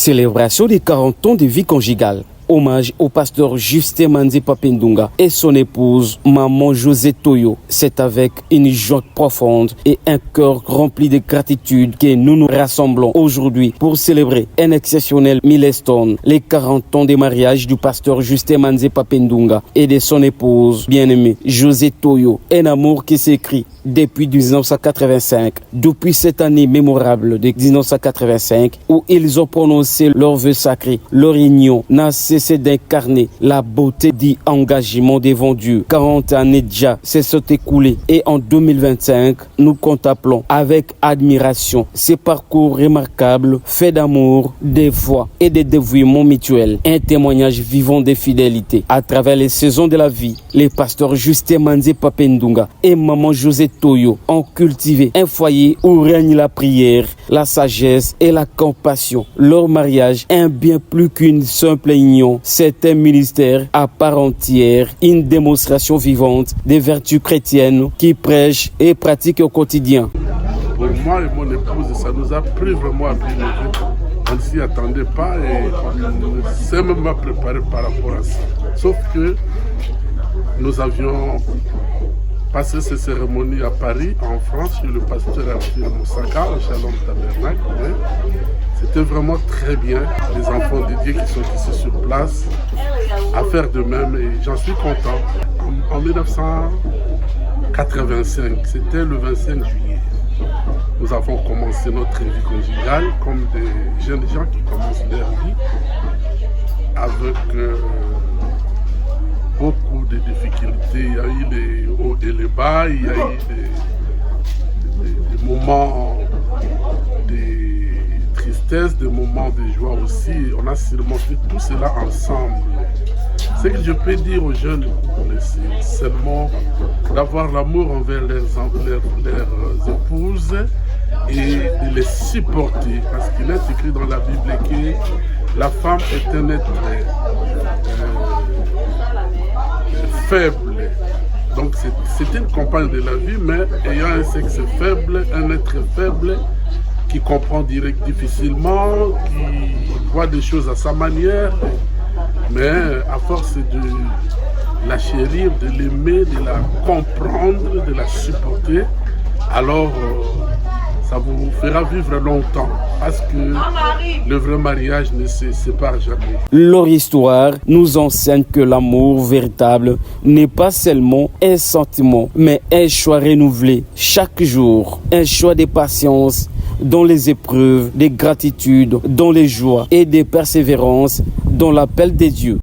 Célébration des 40 ans de vie conjugale. Hommage au pasteur Justin Manzi Papendunga et son épouse, maman José Toyo. C'est avec une joie profonde et un cœur rempli de gratitude que nous nous rassemblons aujourd'hui pour célébrer un exceptionnel milestone, les 40 ans de mariage du pasteur Justin Manzi Papendunga et de son épouse bien-aimée José Toyo. Un amour qui s'écrit depuis 1985. Depuis cette année mémorable de 1985 où ils ont prononcé leur vœu sacré, leur union n'a cessé d'incarner la beauté d'engagement devant Dieu. 40 années déjà se sont écoulées et en 2025, nous contemplons avec admiration ces parcours remarquables, faits d'amour, de foi et de dévouement mutuel. Un témoignage vivant de fidélité. À travers les saisons de la vie, les pasteurs Justin Manzi Papendunga et maman José Toyo ont cultivé un foyer où règne la prière, la sagesse et la compassion. Leur mariage est bien plus qu'une simple union. C'est un ministère à part entière, une démonstration vivante des vertus chrétiennes qui prêchent et pratiquent au quotidien. Pour moi et mon épouse, ça nous a pris vraiment à bien. On ne s'y attendait pas et on ne s'est même pas préparé par rapport à ça. Sauf que nous avions passé ces cérémonies à Paris, en France, chez le pasteur Arthur Moussaka, au Shalom Tabernacle. C'était vraiment très bien. Les enfants de Dieu qui sont ici sur place, à faire de même et j'en suis content. En 1985, c'était le 25 juillet. Nous avons commencé notre vie conjugale comme des jeunes gens qui commencent leur vie avec beaucoup de difficultés. Il y a eu les hauts et les bas, il y a eu des moments de tristesse, des moments de joie aussi. On a surmonté tout cela ensemble. Ce que je peux dire aux jeunes couples, c'est seulement d'avoir l'amour envers leurs épouses et de les supporter. Parce qu'il est écrit dans la Bible que la femme est un être faible. Donc c'est une compagne de la vie, mais ayant un sexe faible, un être faible qui comprend difficilement, qui voit des choses à sa manière, mais à force de la chérir, de l'aimer, de la comprendre, de la supporter, alors ça vous fera vivre longtemps parce que le vrai mariage ne se sépare jamais. Leur histoire nous enseigne que l'amour véritable n'est pas seulement un sentiment, mais un choix renouvelé chaque jour, un choix de patience dans les épreuves, de gratitude dans les joies et de persévérance dans l'appel de Dieu.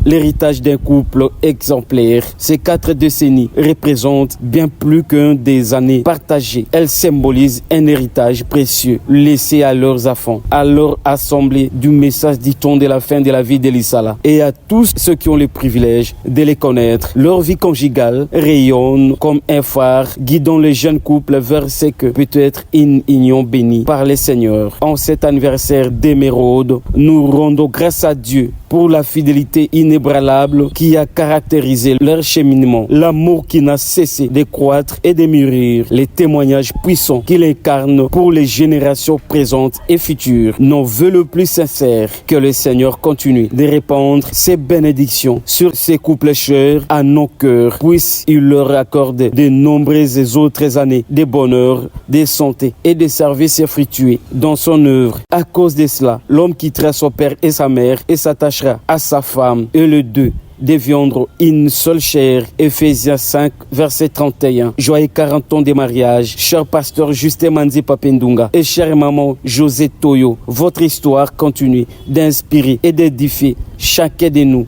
L'héritage d'un couple exemplaire, ces 4 décennies représentent bien plus qu'un des années partagées. Elles symbolisent un héritage précieux laissé à leurs enfants, à leur assemblée du message du temps de la fin de la vie d'Elisala et à tous ceux qui ont le privilège de les connaître. Leur vie conjugale rayonne comme un phare guidant les jeunes couples vers ce que peut être une union bénie par le Seigneur. En cet anniversaire d'émeraude, nous rendons grâce à Dieu pour la fidélité inébranlable qui a caractérisé leur cheminement, l'amour qui n'a cessé de croître et de mûrir, les témoignages puissants qu'il incarne pour les générations présentes et futures. Nos vœux le plus sincères, que le Seigneur continue de répandre ses bénédictions sur ces couples chers à nos cœurs, puisse-il leur accorder de nombreuses autres années de bonheur, de santé et de services fructueux dans son œuvre. À cause de cela, l'homme quittera son père et sa mère et s'attachera à sa femme et les deux deviendront une seule chair. Ephésiens 5, verset 31. Joyeux 40 ans de mariage, cher pasteur Justin Manzi Papendunga et chère maman José Toyo. Votre histoire continue d'inspirer et d'édifier chacun de nous.